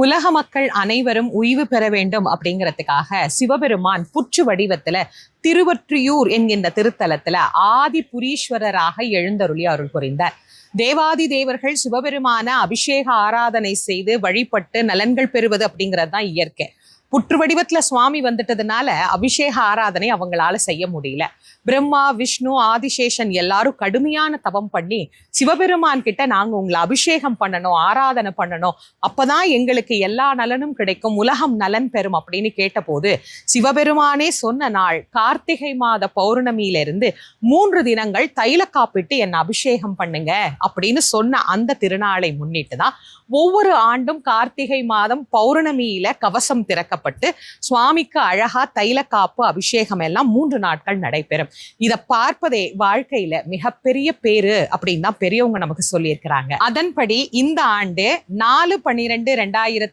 உலக மக்கள் அனைவரும் உய்வு பெற வேண்டும் அப்படிங்கிறதுக்காக சிவபெருமான் புற்று வடிவத்துல திருவொற்றியூர் என்கின்ற திருத்தலத்துல ஆதிபுரீஸ்வரராக எழுந்தருளி அருள் புரிந்தார். தேவாதி தேவர்கள் சிவபெருமான அபிஷேக ஆராதனை செய்து வழிபட்டு நலன்கள் பெறுவது அப்படிங்கிறது தான் இயற்கை. புற்று வடிவத்துல சுவாமி வந்துட்டதுனால அபிஷேக ஆராதனை அவங்களால செய்ய முடியல. பிரம்மா, விஷ்ணு, ஆதிசேஷன் எல்லாரும் கடுமையான தவம் பண்ணி சிவபெருமான் கிட்ட நாங்க உங்களை அபிஷேகம் பண்ணணும், ஆராதனை பண்ணணும், அப்பதான் எங்களுக்கு எல்லா நலனும் கிடைக்கும், உலகம் நலன் பெறும் அப்படின்னு கேட்டபோது சிவபெருமானே சொன்ன நாள் கார்த்திகை மாத பௌர்ணமியிலிருந்து 3 தினங்கள் தைல காப்பிட்டு என்ன அபிஷேகம் பண்ணுங்க அப்படின்னு சொன்ன அந்த திருநாளை முன்னிட்டு தான் ஒவ்வொரு ஆண்டும் கார்த்திகை மாதம் பௌர்ணமியில கவசம் திறக்கப்பட்டு சுவாமிக்கு அழகா தைல காப்பு அபிஷேகம் எல்லாம் 3 நாட்கள் நடைபெறும். இதை பார்ப்பதே வாழ்க்கையில மிகப்பெரிய பேரு அப்படின்னு தான் பெரியவங்க நமக்கு சொல்லியிருக்கிறாங்க. அதன்படி இந்த ஆண்டு 4/12/2000